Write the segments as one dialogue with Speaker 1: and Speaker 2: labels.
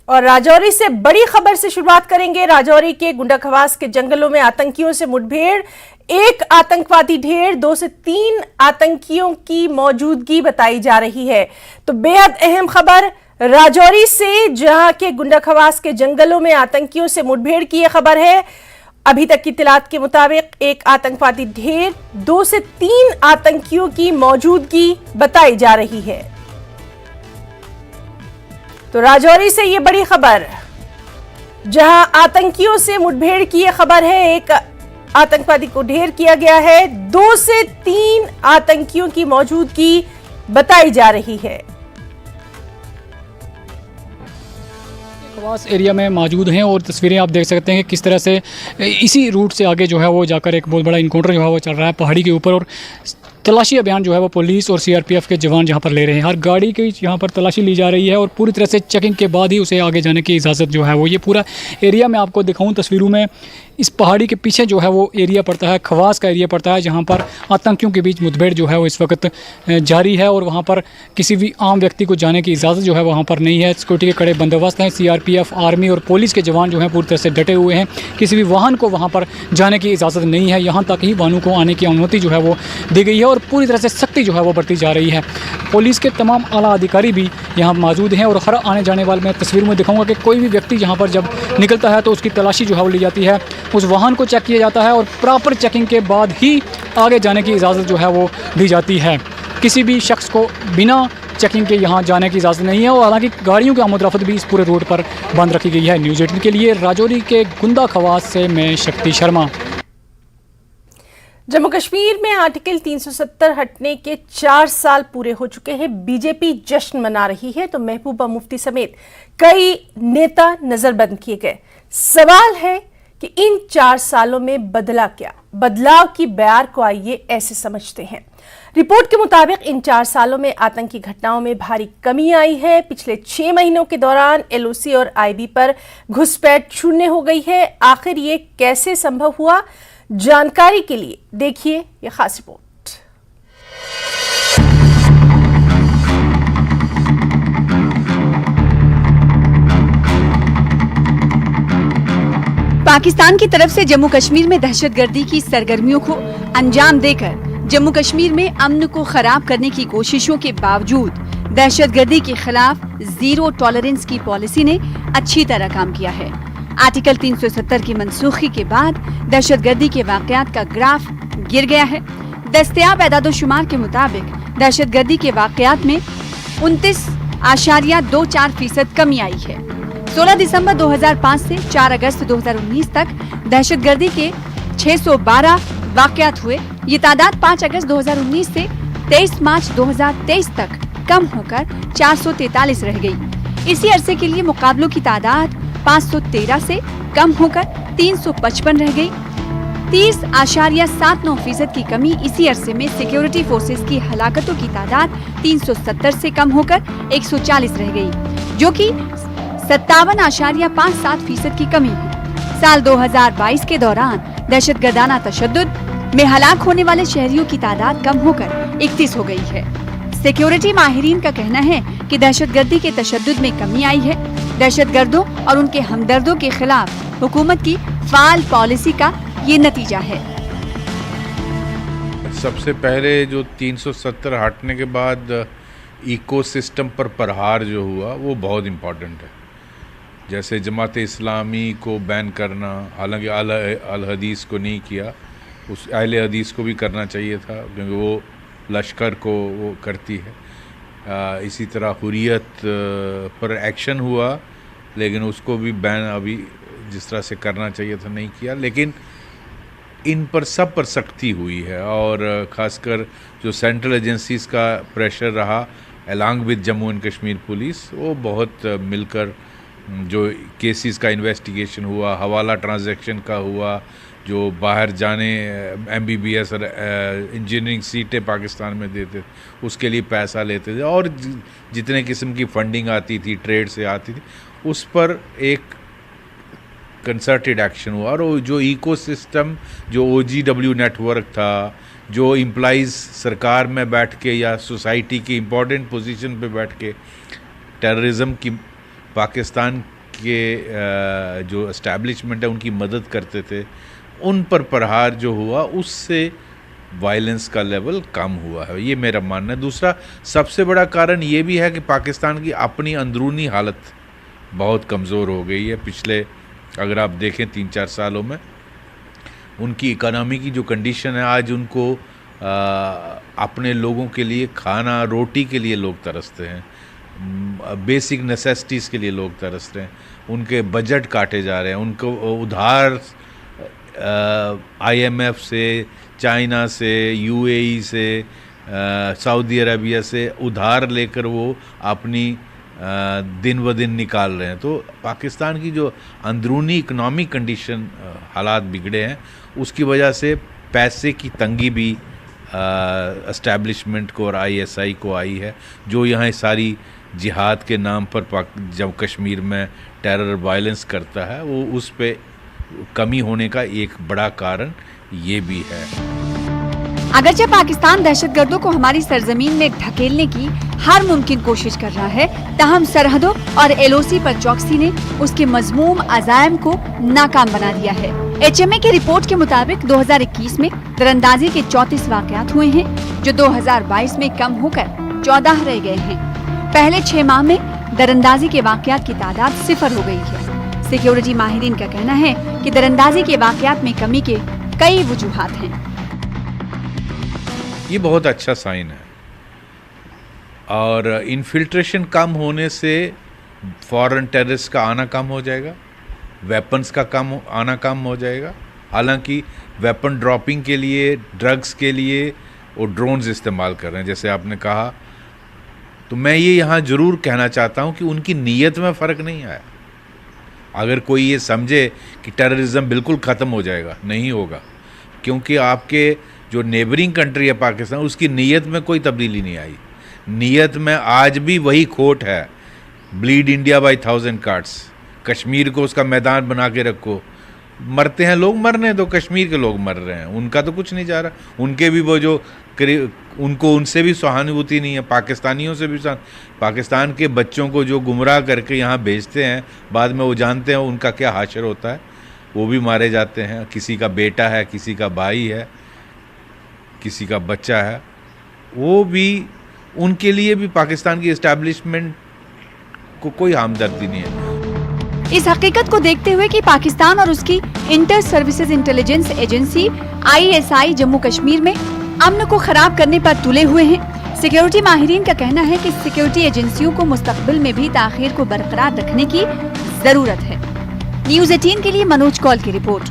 Speaker 1: और राजौरी से बड़ी खबर से शुरुआत करेंगे। राजौरी के गुंडाखवास के जंगलों में आतंकियों से मुठभेड़, एक आतंकवादी ढेर, 2 से 3 आतंकियों की मौजूदगी बताई जा रही है। तो बेहद अहम खबर राजौरी से, जहां के गुंडाखवास के जंगलों में आतंकियों से मुठभेड़ की यह खबर है। अभी तक की इत्तलात के मुताबिक एक आतंकवादी ढेर, 2 से 3 आतंकियों की मौजूदगी बताई जा रही है। तो राजौरी से ये बड़ी खबर, जहां आतंकियों से मुठभेड़ की यह खबर है। एक आतंकवादी को ढेर किया गया है, 2 से 3 आतंकियों की मौजूदगी बताई जा रही है।
Speaker 2: खवास एरिया में मौजूद हैं और तस्वीरें आप देख सकते हैं कि किस तरह से इसी रूट से आगे जो है वो जाकर एक बहुत बड़ा इनकाउंटर जो है वो चल रहा है पहाड़ी के ऊपर। और तलाशी अभियान जो है वो पुलिस और सीआरपीएफ के जवान यहाँ पर ले रहे हैं। हर गाड़ी की यहाँ पर तलाशी ली जा रही है और पूरी तरह से चेकिंग के बाद ही उसे आगे जाने की इजाज़त जो है वो, ये पूरा एरिया मैं आपको दिखाऊं तस्वीरों में। इस पहाड़ी के पीछे जो है वो एरिया पड़ता है, खवास का एरिया पड़ता है, जहाँ पर आतंकियों के बीच मुठभेड़ जो है वो इस वक्त जारी है। और वहाँ पर किसी भी आम व्यक्ति को जाने की इजाज़त जो है वहाँ पर नहीं है। सिक्योरिटी के कड़े बंदोबस्त हैं। सीआरपीएफ, आर्मी और पुलिस के जवान जो हैं पूरी तरह से डटे हुए हैं। किसी भी वाहन को वहाँ पर जाने की इजाज़त नहीं है। यहाँ तक ही वाहनों को आने की अनुमति जो है वो दी गई है और पूरी तरह से सख्ती जो है वो बरती जा रही है। पुलिस के तमाम आला अधिकारी भी यहाँ मौजूद हैं और हर आने जाने वाले मैं तस्वीर में दिखाऊंगा कि कोई भी व्यक्ति यहाँ पर जब निकलता है तो उसकी तलाशी जो है वो ली जाती है, उस वाहन को चेक किया जाता है और प्रॉपर चेकिंग के बाद ही आगे जाने की इजाज़त जो है वो दी जाती है। किसी भी शख्स को बिना चेकिंग के यहाँ जाने की इजाज़त नहीं है। और हालांकि गाड़ियों की आमद-रफ्त भी इस पूरे रोड पर बंद रखी गई है। न्यूज़ 18 के लिए राजौरी के गुंडाखवास से मैं शक्ति शर्मा।
Speaker 1: जम्मू कश्मीर में आर्टिकल 370 हटने के 4 साल पूरे हो चुके हैं। बीजेपी जश्न मना रही है तो महबूबा मुफ्ती समेत कई नेता नजरबंद किए गए। सवाल है कि इन 4 सालों में बदला क्या? बदलाव की बयार को आइए ऐसे समझते हैं। रिपोर्ट के मुताबिक इन 4 सालों में आतंकी घटनाओं में भारी कमी आई है। पिछले 6 महीनों के दौरान एलओसी और आईबी पर घुसपैठ शून्य हो गई है। आखिर ये कैसे संभव हुआ? जानकारी के लिए देखिए ये खास रिपोर्ट।
Speaker 3: पाकिस्तान की तरफ से जम्मू कश्मीर में दहशतगर्दी की सरगर्मियों को अंजाम देकर जम्मू कश्मीर में अमन को खराब करने की कोशिशों के बावजूद दहशतगर्दी के खिलाफ जीरो टॉलरेंस की पॉलिसी ने अच्छी तरह काम किया है। आर्टिकल 370 की मनसूखी के बाद दहशतगर्दी के वाकयात का ग्राफ गिर गया है। दस्तयाब एदाद-ओ-शुमार के मुताबिक दहशतगर्दी के वाकयात में 29.24% कमी आई है। 16 दिसंबर 2005 से 4 अगस्त 2019 तक दहशतगर्दी के 612 वाकयात हुए। ये तादाद 5 अगस्त 2019 से 23 मार्च 2023 तक कम होकर 443 रह गई। इसी अरसे के लिए मुकाबलों की तादाद 513 से कम होकर 355 रह गई। 30.79% की कमी इसी अरसे में सिक्योरिटी फोर्सेस की हलाकतों की तादाद 370 से कम होकर 140 रह गई, जो कि 57.57% की कमी है। साल 2022 के दौरान दहशतगर्दाना तशद्दुद में हलाक होने वाले शहरियों की तादाद कम होकर 31 हो गई है। सिक्योरिटी माहिरीन का कहना है कि दहशतगर्दी के तशद्दुद में कमी आई है। दहशतगर्दों और उनके हमदर्दों के खिलाफ हुकूमत की फाल पॉलिसी का ये नतीजा है।
Speaker 4: सबसे पहले जो 370 हटने के बाद इकोसिस्टम पर प्रहार जो हुआ वो बहुत इम्पोर्टेंट है। जैसे जमात इस्लामी को बैन करना, हालांकि अल हदीस को नहीं किया, उस अहले हदीस को भी करना चाहिए था क्योंकि वो लश्कर को वो करती है। इसी तरह हुर्रियत पर एक्शन हुआ लेकिन उसको भी बैन अभी जिस तरह से करना चाहिए था नहीं किया। लेकिन इन पर सब पर सख्ती हुई है और ख़ासकर जो सेंट्रल एजेंसीज़ का प्रेशर रहा along with Jammu and Kashmir police, वो बहुत मिलकर जो केसेस का इन्वेस्टिगेशन हुआ, हवाला ट्रांजैक्शन का हुआ, जो बाहर जाने MBBS और इंजीनियरिंग सीटें पाकिस्तान में देते थे उसके लिए पैसा लेते थे और जितने किस्म की फंडिंग आती थी, ट्रेड से आती थी, उस पर एक कंसर्टेड एक्शन हुआ। और जो इकोसिस्टम, जो OGW नेटवर्क था, जो एम्प्लॉइज़ सरकार में बैठ के या सोसाइटी की इम्पोर्टेंट पोजीशन पे बैठ के टेररिज्म की पाकिस्तान के जो एस्टैब्लिशमेंट है उनकी मदद करते थे, उन पर प्रहार जो हुआ उससे वायलेंस का लेवल कम हुआ है, ये मेरा मानना है। दूसरा सबसे बड़ा कारण ये भी है कि पाकिस्तान की अपनी अंदरूनी हालत बहुत कमज़ोर हो गई है। पिछले अगर आप देखें 3-4 सालों में उनकी इकोनॉमी की जो कंडीशन है, आज उनको अपने लोगों के लिए खाना रोटी के लिए लोग तरसते हैं, बेसिक नेसेसिटीज़ के लिए लोग तरस रहे हैं, उनके बजट काटे जा रहे हैं, उनको उधार IMF से, चाइना से, UAE से, सऊदी अरबिया से उधार लेकर वो अपनी दिन ब दिन निकाल रहे हैं। तो पाकिस्तान की जो अंदरूनी इकोनॉमिक कंडीशन हालात बिगड़े हैं, उसकी वजह से पैसे की तंगी भी एस्टैब्लिशमेंट को और ISI को आई है, जो यहाँ सारी जिहाद के नाम पर जब कश्मीर में टेरर वायलेंस करता है, वो उस पे कमी होने का एक बड़ा कारण ये भी है।
Speaker 3: अगरचे पाकिस्तान दहशतगर्दों को हमारी सरजमीन में ढकेलने की हर मुमकिन कोशिश कर रहा है, ताहम सरहदों और LOC पर चौकसी ने उसके मजमूम अज़ायम को नाकाम बना दिया है। HMA की रिपोर्ट के मुताबिक 2021 में दरअंदाजी के 34 वाक़यात हुए हैं, जो 2022 में कम होकर 14 रह गए हैं। पहले 6 माह में दरअंदाजी के वाक़यात की तादाद 0 हो गई है। सिक्योरिटी माहिरीन का कहना है कि दरअंदाजी के वाक़यात में कमी के कई वजूहात हैं।
Speaker 4: ये बहुत अच्छा साइन है, और इन्फिल्ट्रेशन कम होने से फॉरेन टेररिस्ट का आना कम हो जाएगा, वेपन्स का आना कम हो जाएगा। हालांकि वेपन ड्रॉपिंग के लिए, ड्रग्स के लिए वो ड्रोन्स इस्तेमाल कर रहे हैं, जैसे आपने कहा। तो मैं ये यहाँ ज़रूर कहना चाहता हूँ कि उनकी नीयत में फ़र्क नहीं आया। अगर कोई ये समझे कि टेररिज्म बिल्कुल ख़त्म हो जाएगा, नहीं होगा, क्योंकि आपके जो नेबरिंग कंट्री है पाकिस्तान, उसकी नीयत में कोई तब्दीली नहीं आई। नीयत में आज भी वही खोट है, bleed India by 1000 cuts। Kashmir को उसका मैदान बना के रखो, मरते हैं लोग, मरने दो, कश्मीर के लोग मर रहे हैं, उनका तो कुछ नहीं जा रहा। उनके भी वो जो उनको उनसे भी सहानुभूति नहीं है, पाकिस्तानियों से भी पाकिस्तान के बच्चों को जो गुमराह करके यहाँ भेजते हैं, बाद में वो जानते हैं उनका क्या हाशर होता है, वो भी मारे जाते हैं। किसी का बेटा है, किसी का भाई है, किसी का बच्चा है, वो भी, उनके लिए भी पाकिस्तान की एस्टैब्लिशमेंट को कोई हमदर्दी नहीं है।
Speaker 3: इस हकीकत को देखते हुए कि पाकिस्तान और उसकी inter services intelligence agency ISI Jammu Kashmir में अमन को खराब करने पर तुले हुए हैं, सिक्योरिटी माहिरीन का कहना है कि सिक्योरिटी एजेंसियों को मुस्तकबिल में भी ताखीर को बरकरार रखने की जरूरत है। न्यूज़ 18 के लिए मनोज कौल की रिपोर्ट।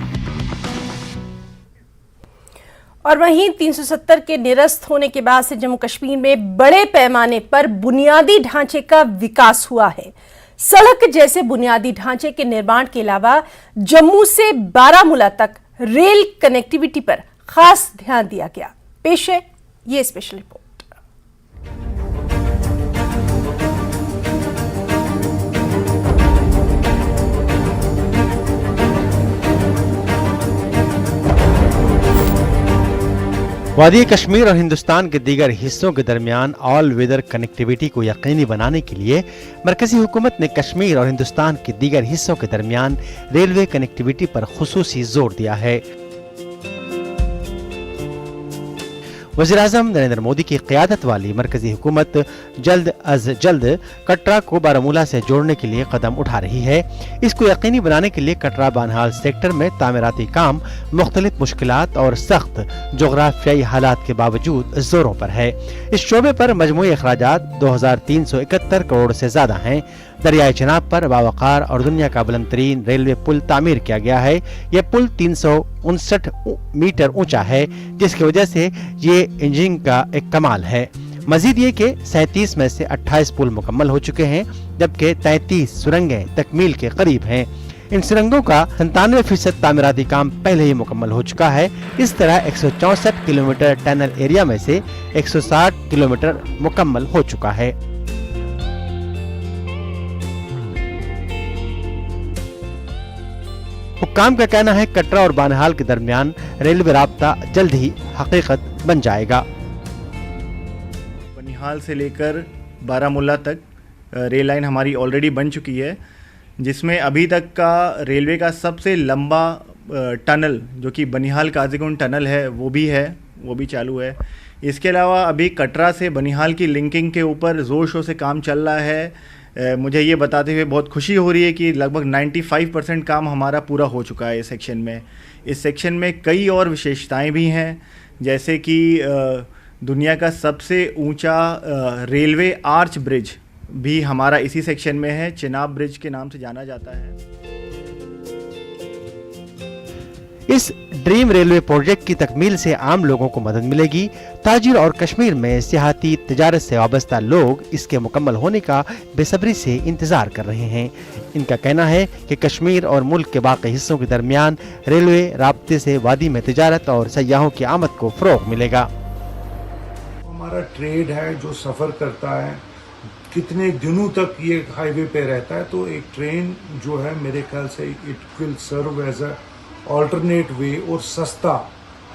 Speaker 1: और वहीं 370 के निरस्त होने के बाद से जम्मू कश्मीर में बड़े पैमाने पर बुनियादी ढांचे का विकास हुआ है। सड़क जैसे बुनियादी ढांचे के निर्माण के अलावा जम्मू से बारामूला तक रेल कनेक्टिविटी पर खास ध्यान दिया गया। पेश है ये स्पेशल रिपोर्ट।
Speaker 5: वादी कश्मीर और हिंदुस्तान के दीगर हिस्सों के दरमियान ऑल वेदर कनेक्टिविटी को यकीनी बनाने के लिए मरकजी हुकूमत ने कश्मीर और हिंदुस्तान के दीगर हिस्सों के दरमियान रेलवे कनेक्टिविटी पर खुसूसी जोर दिया है। वज़ीर-ए-आज़म नरेंद्र मोदी की क़यादत वाली मरकजी हुकूमत जल्द अज जल्द कटरा को बारामूला से जोड़ने के लिए कदम उठा रही है। इसको यकीनी बनाने के लिए कटरा बानहाल सेक्टर में तामीराती काम मुख्तलिफ मुश्किलात और सख्त जोग्राफियाई हालात के बावजूद जोरों पर है। इस शोबे पर मजमूई अखराजात 2371 करोड़ से ज्यादा हैं। दरियाए चिनाब पर बावकार और दुनिया का बुलंद तरीन रेलवे पुल तामीर किया गया है। यह पुल 359 मीटर ऊंचा है, जिसकी वजह से ये इंजीनियरिंग का एक कमाल है। मजीद ये कि 37 में से 28 पुल मुकम्मल हो चुके हैं, जबकि 33 सुरंगें तकमील के करीब हैं। इन सुरंगों का 97% तामीराती काम पहले ही मुकम्मल हो चुका है। इस तरह 164 किलोमीटर टनल एरिया में से 160 किलोमीटर मुकम्मल हो चुका है। हुक्काम का कहना है कटरा और बानहाल के दरमियान रेलवे राब्ता जल्द ही हकीकत बन जाएगा।
Speaker 6: बनिहाल से लेकर बारामूला तक रेल लाइन हमारी ऑलरेडी बन चुकी है। जिसमें अभी तक का रेलवे का सबसे लंबा टनल जो कि बनिहाल काजीगुंड टनल है वो भी चालू है। इसके अलावा अभी कटरा से बनिहाल की लिंकिंग के ऊपर ज़ोर शोर से काम चल रहा है। मुझे ये बताते हुए बहुत खुशी हो रही है कि लगभग 95% काम हमारा पूरा हो चुका है इस सेक्शन में। इस सेक्शन में कई और विशेषताएं भी हैं, जैसे कि दुनिया का सबसे ऊंचा रेलवे आर्च ब्रिज भी हमारा इसी सेक्शन में है, चिनाब ब्रिज के नाम से जाना जाता है।
Speaker 5: इस ड्रीम रेलवे प्रोजेक्ट की तकमील से आम लोगों को मदद मिलेगी। ताजिर और कश्मीर में सियाहती तिजारत से वाबस्ता लोग इसके मुकम्मल होने का बेसब्री से इंतजार कर रहे हैं। इनका कहना है कि कश्मीर और मुल्क के बाकी हिस्सों के दरमियान रेलवे राब्ते से वादी में तिजारत और सयाहों की आमद को फ़रोग़ मिलेगा।
Speaker 7: हमारा ट्रेड है जो सफ़र करता है, कितने दिनों तक ये हाईवे पे रहता है, तो एक ट्रेन जो है मेरे ख्याल से it will serve as a alternate way और सस्ता,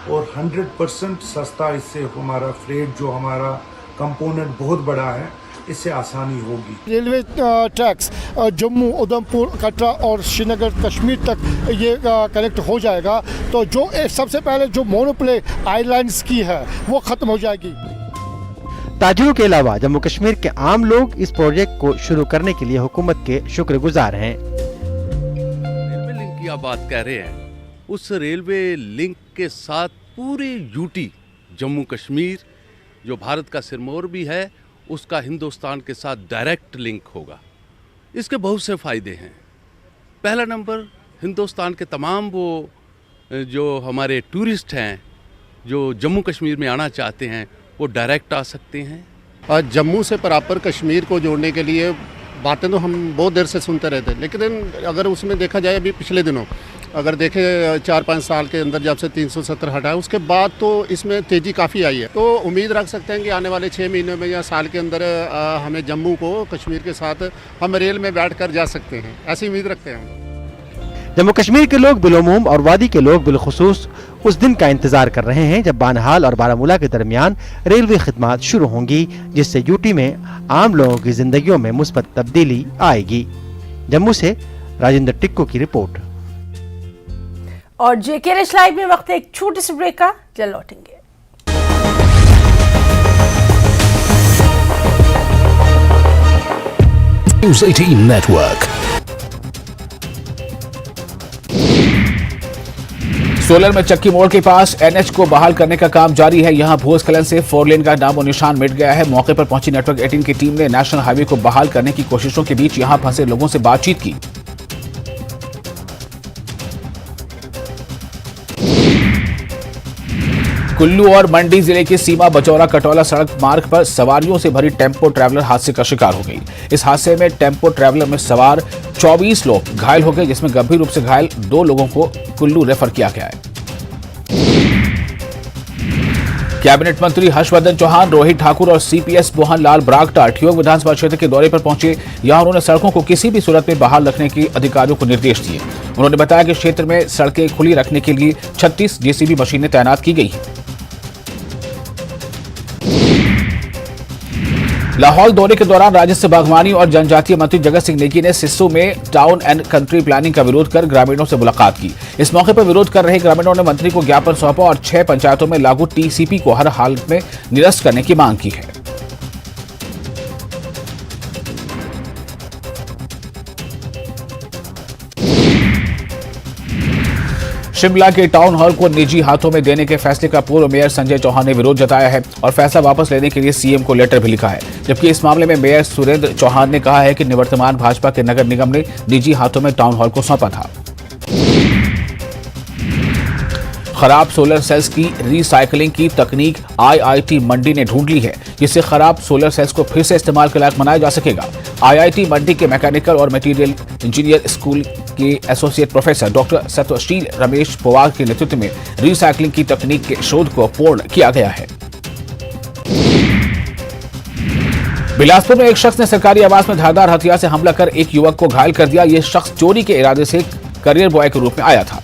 Speaker 7: और 100% सस्ता। इससे हमारा फ्रेट जो हमारा कंपोनेंट बहुत बड़ा है, इससे आसानी होगी।
Speaker 8: रेलवे ट्रैक्स जम्मू, उधमपुर, कटरा और श्रीनगर कश्मीर तक ये कनेक्ट हो जाएगा, तो जो सबसे पहले जो मोनोप्ले आइलैंड्स की है वो ख़त्म हो जाएगी।
Speaker 5: ताजिरों के अलावा जम्मू कश्मीर के आम लोग इस प्रोजेक्ट को शुरू करने के लिए हुकूमत के शुक्रगुजार हैं।
Speaker 9: रेलवे लिंक की आप बात कह रहे हैं, उस रेलवे लिंक के साथ पूरी यूटी जम्मू कश्मीर जो भारत का सिरमौर भी है, उसका हिंदुस्तान के साथ डायरेक्ट लिंक होगा। इसके बहुत से फ़ायदे हैं। पहला नंबर, हिंदुस्तान के तमाम वो जो हमारे टूरिस्ट हैं जो जम्मू कश्मीर में आना चाहते हैं वो डायरेक्ट आ सकते हैं।
Speaker 10: जम्मू से प्रॉपर कश्मीर को जोड़ने के लिए बातें तो हम बहुत देर से सुनते रहते, लेकिन अगर उसमें देखा जाए अभी पिछले दिनों अगर देखें 4-5 साल के अंदर जब से 370 हटा है, उसके बाद तो इसमें तेज़ी काफ़ी आई है। तो उम्मीद रख सकते हैं कि आने वाले 6 महीनों में या साल के अंदर हमें जम्मू को कश्मीर के साथ हम रेल में बैठ कर जा सकते हैं, ऐसी उम्मीद रखते हैं।
Speaker 5: जम्मू कश्मीर के लोग बिलुमूम और वादी के लोग बिलखुसूस उस दिन का इंतजार कर रहे हैं जब बानहाल और बारामूला के दरमियान रेलवे खिदमात शुरू होंगी, जिससे यूटी में आम लोगों की जिंदगियों में मुस्बत तब्दीली आएगी। जम्मू से राजेंद्र टिक्को की रिपोर्ट।
Speaker 1: और जेके रिच लाइव में वक्त है एक छोटे से ब्रेक का, जल्द लौटेंगे।
Speaker 11: News 18 Network। सोलर में चक्की मोड़ के पास एनएच को बहाल करने का काम जारी है। यहां भूस्खलन से 4 लेन का नामो निशान मिट गया है। मौके पर पहुंची नेटवर्क 18 की टीम ने नेशनल हाईवे को बहाल करने की कोशिशों के बीच यहां फंसे लोगों से बातचीत की। कुल्लू और मंडी जिले के सीमा बचौरा कटौला सड़क मार्ग पर सवारियों से भरी टेम्पो ट्रैवलर हादसे का शिकार हो गई। इस हादसे में टेम्पो ट्रैवलर में सवार 24 लोग घायल हो गए, जिसमें गंभीर रूप से घायल 2 लोगों को कुल्लू रेफर किया गया है। कैबिनेट मंत्री हर्षवर्धन चौहान, रोहित ठाकुर और सीपीएस मोहन लाल ब्रागटा ठियोग विधानसभा क्षेत्र के दौरे पर पहुंचे। यहां उन्होंने सड़कों को किसी भी सूरत में बहाल रखने के अधिकारियों को निर्देश दिए। उन्होंने बताया कि क्षेत्र में सड़कें खुली रखने के लिए 36 जेसीबी मशीनें तैनात की गई हैं। लाहौल दौरे के दौरान राजस्व, बागवानी और जनजातीय मंत्री जगत सिंह नेगी ने सिस्सू में टाउन एंड कंट्री प्लानिंग का विरोध कर ग्रामीणों से मुलाकात की। इस मौके पर विरोध कर रहे ग्रामीणों ने मंत्री को ज्ञापन सौंपा और 6 पंचायतों में लागू टीसीपी को हर हालत में निरस्त करने की मांग की है। शिमला के टाउन हॉल को निजी हाथों में देने के फैसले का पूर्व मेयर संजय चौहान ने विरोध जताया है और फैसला वापस लेने के लिए सीएम को लेटर भी लिखा है। जबकि इस मामले में मेयर सुरेंद्र चौहान ने कहा है कि निवर्तमान भाजपा के नगर निगम ने निजी हाथों में टाउन हॉल को सौंपा था। खराब सोलर सेल्स की रिसाइकलिंग की तकनीक आईआईटी मंडी ने ढूंढ ली है, जिससे खराब सोलर सेल्स को फिर से इस्तेमाल के लायक बनाया जा सकेगा। आईआईटी मंडी के मैकेनिकल और मटेरियल इंजीनियर स्कूल के एसोसिएट प्रोफेसर डॉक्टर सत्यशील रमेश पवार के नेतृत्व में रिसाइकलिंग की तकनीक के शोध को पूर्ण किया गया है। बिलासपुर में एक शख्स ने सरकारी आवास में धारदार हथियार से हमला कर एक युवक को घायल कर दिया। यह शख्स चोरी के इरादे से करियर बॉय के रूप में आया था।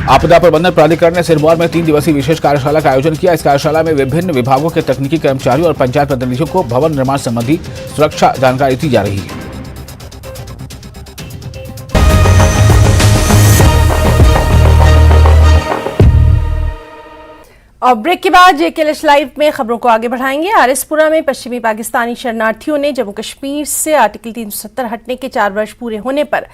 Speaker 11: आपदा प्रबंधन प्राधिकरण ने सिरमौर में 3 दिवसीय विशेष कार्यशाला का आयोजन किया। इस कार्यशाला में विभिन्न विभागों के तकनीकी कर्मचारियों और पंचायत प्रतिनिधियों को भवन निर्माण संबंधी सुरक्षा जानकारी दी जा रही है।
Speaker 1: और ब्रेक के बाद जेकेएलएच लाइव में खबरों को आगे बढ़ाएंगे। आरएसपुरा में पश्चिमी पाकिस्तानी शरणार्थियों ने जम्मू कश्मीर से आर्टिकल 370 हटने के 4 वर्ष पूरे होने पर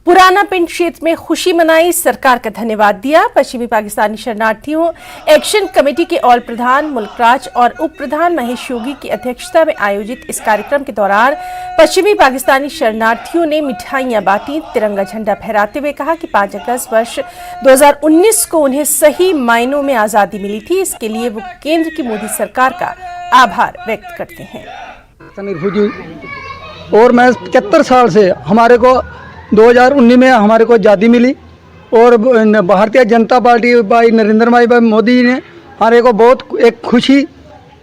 Speaker 1: पुराना पिंड क्षेत्र में खुशी मनाई, सरकार का धन्यवाद दिया। पश्चिमी पाकिस्तानी शरणार्थियों एक्शन कमेटी के ऑल प्रधान मुल्कराज और उप प्रधान महेश योगी की अध्यक्षता में आयोजित इस कार्यक्रम के दौरान पश्चिमी पाकिस्तानी शरणार्थियों ने मिठाइयां बांटी, तिरंगा झंडा फहराते हुए कहा कि 5 अगस्त वर्ष 2019 को उन्हें सही मायनों में आजादी मिली थी। इसके लिए वो केंद्र की मोदी सरकार का आभार व्यक्त करते हैं।
Speaker 12: और मैं 75 साल से हमारे को 2019 में हमारे को आज़ादी मिली और भारतीय जनता पार्टी भाई नरेंद्र भाई मोदी ने हमारे को बहुत एक खुशी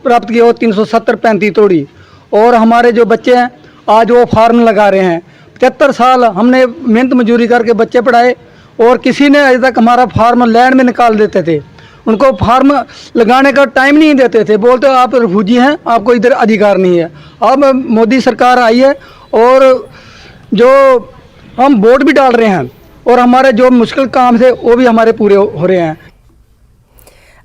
Speaker 12: प्राप्त की और 370-35 तोड़ी। और हमारे जो बच्चे हैं आज वो फार्म लगा रहे हैं। 75 साल हमने मेहनत मजदूरी करके बच्चे पढ़ाए और किसी ने अभी तक हमारा फार्म लैंड में निकाल देते थे, उनको फार्म लगाने का टाइम नहीं देते थे, बोलते आप रिफ्यूजी हैं, आपको इधर अधिकार नहीं है। अब मोदी सरकार आई है और जो हम वोट भी डाल रहे हैं और हमारे जो मुश्किल काम थे वो भी हमारे पूरे हो रहे हैं।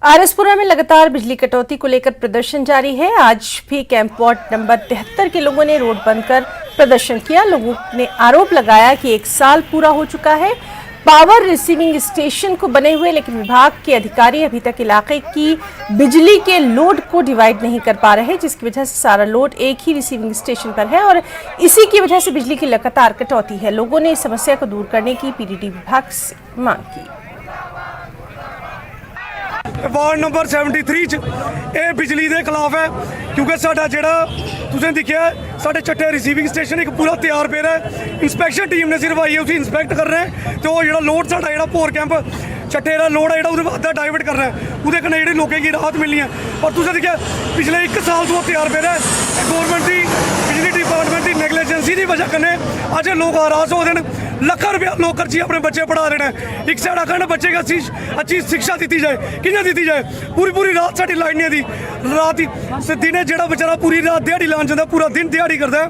Speaker 1: आरएसपुरा में लगातार बिजली कटौती को लेकर प्रदर्शन जारी है। आज भी कैंप वार्ड नंबर 73 के लोगों ने रोड बंद कर प्रदर्शन किया। लोगों ने आरोप लगाया कि 1 साल पूरा हो चुका है पावर रिसीविंग स्टेशन को बने हुए, लेकिन विभाग के अधिकारी अभी तक इलाके की बिजली के लोड को डिवाइड नहीं कर पा रहे, जिसकी वजह से सारा लोड एक ही रिसीविंग स्टेशन पर है और इसी की वजह से बिजली की लगातार कटौती है। लोगों ने इस समस्या को दूर करने की पीडीडी विभाग से मांग की।
Speaker 13: वार्ड नंबर 73 च ਇਹ ਬਿਜਲੀ ਦੇ ਖਿਲਾਫ ਹੈ ਕਿਉਂਕਿ ਸਾਡਾ ਜਿਹੜਾ ਤੁਸੀਂ ਦੇਖਿਆ ਸਾਡੇ ਚੱਟੇ ਰਿਸੀਵਿੰਗ ਸਟੇਸ਼ਨ ਇੱਕ ਪੂਰਾ ਤਿਆਰ ਪਿਆ ਹੈ। ਇੰਸਪੈਕਸ਼ਨ ਟੀਮ ਨੇ ਸਿਰਫ ਆਈ ਹੈ, ਉਸੇ ਇੰਸਪੈਕਟ ਕਰ ਰਹੇ ਹੈ ਤੇ ਉਹ ਜਿਹੜਾ ਲੋਡ ਸਾਡਾ ਜਿਹੜਾ ਭੋਰ ਕੈਂਪ ਚੱਟੇ ਦਾ ਲੋਡ ਹੈ ਜਿਹੜਾ ਉਹਦੇ ਵਾਦਾ ਡਾਇਵਰਟ ਕਰ ਰਿਹਾ ਹੈ, ਉਹਦੇ ਕਨੇ ਜਿਹੜੇ ਲੋਕਾਂ ਦੀ ਰਾਹਤ ਮਿਲਣੀ ਹੈ। ਔਰ ਤੁਸੀਂ ਦੇਖਿਆ ਪਿਛਲੇ 1 ਸਾਲ ਤੋਂ ਤਿਆਰ ਪਿਆ ਹੈ। ਗਵਰਨਮੈਂਟ ਦੀ ਬਿਜਲੀ ਡਿਪਾਰਟਮੈਂਟ ਦੀ ਨੈਗਲੀਜੈਂਸੀ ਦੀ ਵਜ੍ਹਾ ਕਨੇ ਅੱਜ ਲੋਕ ਹਰਾਸ ਹੋ ਰਹੇ ਨੇ। ਲੱਖਾਂ ਰੁਪਇਆ ਲੋਕ ਖਰਚੀ ਆਪਣੇ ਬੱਚੇ ਪੜ੍ਹਾ ਰਹੇ ਨੇ। ਇੱਕ ਸਾਈਡ ਆਖਣ ਬੱਚੇ का अच्छी शिक्षा दी जाए, कि'यां दी जाए? पूरी रात साडी लाइन नहीं दी रात ही दिने जेड़ा बेचारा पूरी रात दिहाड़ी लान जाता, पूरा दिन दिहाड़ी करता है,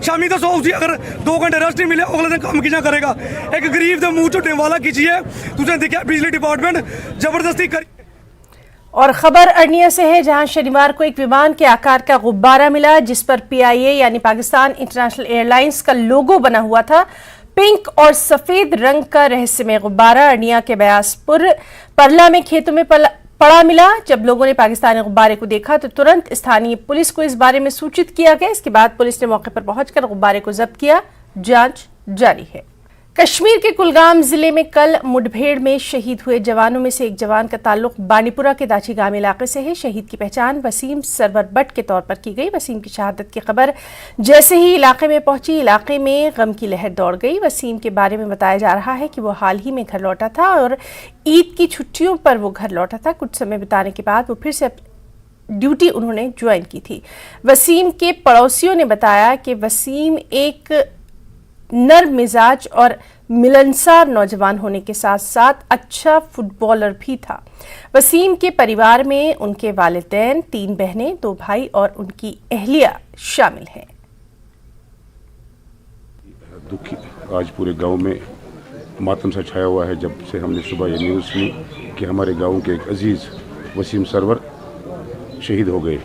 Speaker 13: शामी दसो उसी अगर 2 घंटे रेस्ट नहीं मिले अगले दिन काम कि'यां करेगा? एक गरीब दे मुंह झुटने वाला की चीज़ है। तुसें देखा बिजली डिपार्टमेंट जबरदस्ती करी।
Speaker 1: और खबर अरनिया से है, जहां शनिवार को एक विमान के आकार का गुब्बारा मिला जिस पर पीआईए यानी पाकिस्तान इंटरनेशनल एयरलाइंस का लोगो बना हुआ था। पिंक और सफेद रंग का रहस्यमय गुब्बारा अरनिया के बयासपुर परला में खेतों में पड़ा मिला। जब लोगों ने पाकिस्तानी गुब्बारे को देखा तो तुरंत स्थानीय पुलिस को इस बारे में सूचित किया गया। इसके बाद पुलिस ने मौके पर पहुंचकर गुब्बारे को जब्त किया। जांच जारी है। कश्मीर के कुलगाम जिले में कल मुठभेड़ में शहीद हुए जवानों में से एक जवान का ताल्लुक बानीपुरा के दाची गांव इलाके से है। शहीद की पहचान वसीम सरवर बट के तौर पर की गई। वसीम की शहादत की खबर जैसे ही इलाके में पहुंची, इलाके में गम की लहर दौड़ गई। वसीम के बारे में बताया जा रहा है कि वो हाल ही में घर लौटा था और ईद की छुट्टियों पर वो घर लौटा था। कुछ समय बिताने के बाद वो फिर से ड्यूटी उन्होंने ज्वाइन की थी। वसीम के पड़ोसियों ने बताया कि वसीम एक नर्म मिजाज और मिलनसार नौजवान होने के साथ साथ अच्छा फुटबॉलर भी था। वसीम के परिवार में उनके वालिदैन, 3 बहनें, 2 भाई और उनकी अहलिया शामिल हैं।
Speaker 14: दुखी आज पूरे गांव में मातम सा छाया हुआ है जब से हमने सुबह ये न्यूज़ सुनी कि हमारे गांव के एक अजीज़ वसीम सरवर शहीद हो गए।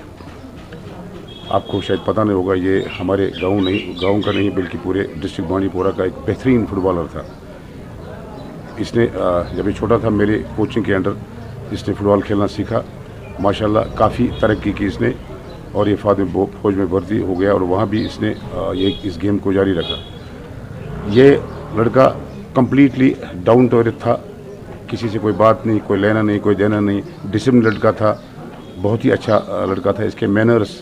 Speaker 14: आपको शायद पता नहीं होगा, ये हमारे गांव का नहीं बल्कि पूरे डिस्ट्रिक्ट बांडीपोरा का एक बेहतरीन फुटबॉलर था। इसने जब ये छोटा था मेरे कोचिंग के अंडर इसने फुटबॉल खेलना सीखा। माशाल्लाह काफ़ी तरक्की की इसने और ये फौज में भर्ती हो गया और वहाँ भी इसने इस गेम को जारी रखा। ये लड़का कम्प्लीटली डाउन टू अर्थ था, किसी से कोई बात नहीं, कोई लेना नहीं, कोई देना नहीं, डिसिप्लिन लड़का था, बहुत ही अच्छा लड़का था। इसके मैनर्स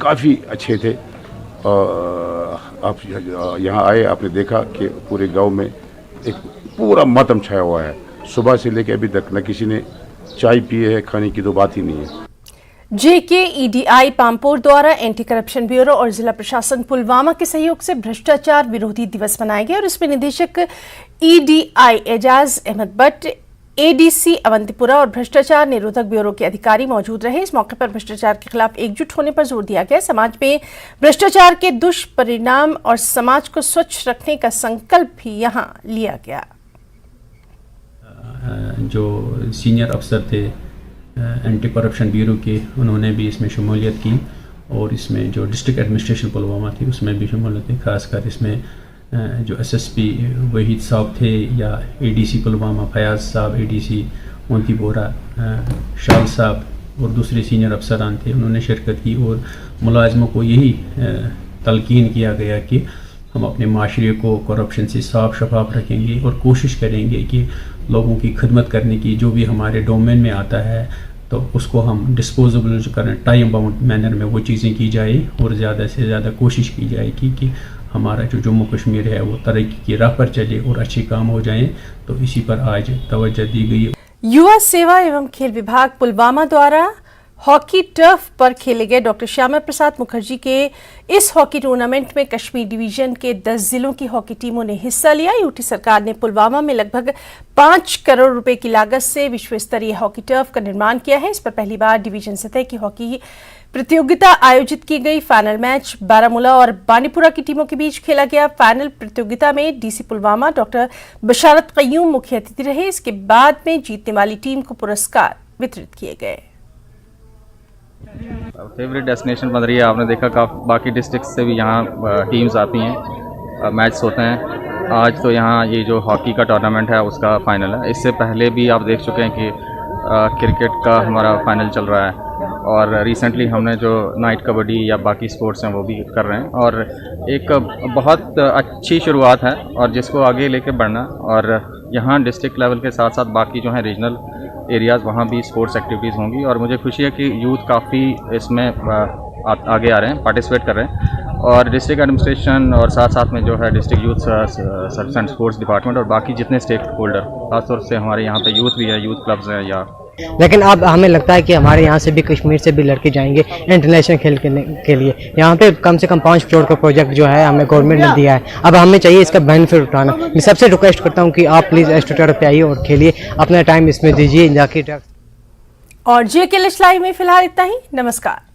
Speaker 14: काफ़ी अच्छे थे। आप यहाँ आए, आपने देखा कि पूरे गांव में एक पूरा मातम छाया हुआ है। सुबह से लेकर अभी तक न किसी ने चाय पी है, खाने की तो बात ही नहीं है।
Speaker 1: JKEDI पामपोर द्वारा एंटी करप्शन ब्यूरो और जिला प्रशासन पुलवामा के सहयोग से भ्रष्टाचार विरोधी दिवस मनाया गया और इसमें निदेशक EDI एजाज अहमद भट्ट, एडीसी अवंतीपुरा और भ्रष्टाचार निरोधक ब्यूरो के अधिकारी मौजूद रहे। इस मौके पर भ्रष्टाचार के खिलाफ एकजुट होने पर जोर दिया गया। समाज में भ्रष्टाचार के दुष्परिणाम और समाज को स्वच्छ रखने का संकल्प भी यहां लिया गया।
Speaker 15: जो सीनियर अफसर थे एंटी करप्शन ब्यूरो के, उन्होंने भी इसमें शमूलियत की और इसमें जो डिस्ट्रिक्ट एडमिनिस्ट्रेशन पुलवामा थी उसमें भी शमूलियत की। खासकर इसमें जो एसएसपी वहीद साहब थे या एडीसी पुलवामा फयाज साहब, एडीसी अवंतीपुरा शाल साहब और दूसरे सीनियर अफसरान थे, उन्होंने शिरकत की और मुलाजमों को यही तलकीन किया गया कि हम अपने माशरे को करप्शन से साफ शफाफ रखेंगे और कोशिश करेंगे कि लोगों की खिदमत करने की जो भी हमारे डोमेन में आता है तो उसको हम डिस्पोजेबल जो करें, टाइम बाउंड मैनर में वो चीज़ें की जाए और ज़्यादा से ज़्यादा कोशिश की जाए कि हमारा जो जम्मू कश्मीर है वो तरक्की की राह पर चले और अच्छे काम हो जाएं। तो इसी पर आज तवज्जो दी गई।
Speaker 1: युवा सेवा एवं खेल विभाग पुलवामा द्वारा हॉकी टर्फ पर खेले गए डॉक्टर श्यामा प्रसाद मुखर्जी के इस हॉकी टूर्नामेंट में कश्मीर डिवीजन के 10 जिलों की हॉकी टीमों ने हिस्सा लिया। यूटी सरकार ने पुलवामा में लगभग 5 करोड़ रुपए की लागत से विश्व स्तरीय हॉकी टर्फ का निर्माण किया है। इस पर पहली बार डिवीजन सतह की हॉकी प्रतियोगिता आयोजित की गई। फाइनल मैच बारामूला और बानीपुरा की टीमों के बीच खेला गया। फाइनल प्रतियोगिता में डीसी पुलवामा डॉक्टर बशारत कय्यूम मुख्य अतिथि रहे। इसके बाद में जीतने वाली टीम को पुरस्कार वितरित किए गए।
Speaker 16: फेवरेट डेस्टिनेशन बन रही है। आपने देखा बाकी डिस्ट्रिक्ट से भी यहाँ टीम्स आती हैं, मैच होते हैं। आज तो यहाँ ये जो हॉकी का टूर्नामेंट है उसका फाइनल है। इससे पहले भी आप देख चुके हैं कि क्रिकेट का हमारा फाइनल चल रहा है और रिसेंटली हमने जो नाइट कबड्डी या बाकी स्पोर्ट्स हैं वो भी कर रहे हैं और एक बहुत अच्छी शुरुआत है और जिसको आगे लेके बढ़ना। और यहाँ डिस्ट्रिक्ट लेवल के साथ साथ बाकी जो हैं रीजनल एरियाज़ वहाँ भी स्पोर्ट्स एक्टिविटीज़ होंगी और मुझे खुशी है कि यूथ काफ़ी इसमें आगे आ रहे हैं, पार्टिसिपेट कर रहे हैं। और डिस्ट्रिक्ट एडमिनिस्ट्रेशन और साथ साथ में जो है district youth service and sports department और बाकी जितने स्टेक होल्डर, खासतौर से हमारे यहाँ पे यूथ भी है, यूथ क्लब्स हैं या
Speaker 17: लेकिन अब हमें लगता है कि हमारे यहाँ से भी कश्मीर से भी लड़के जाएंगे इंटरनेशनल खेल के लिए। यहाँ पे कम से कम 5 करोड़ का प्रोजेक्ट जो है हमें गवर्नमेंट ने दिया है। अब हमें चाहिए इसका बेनिफिट उठाना। मैं सबसे रिक्वेस्ट करता हूँ कि आप प्लीज़ एस्ट्रोटर्फ पे आइए और खेलिए, अपना टाइम इसमें दीजिए जाके।
Speaker 1: और जेके लाइव में फिलहाल इतना ही। नमस्कार।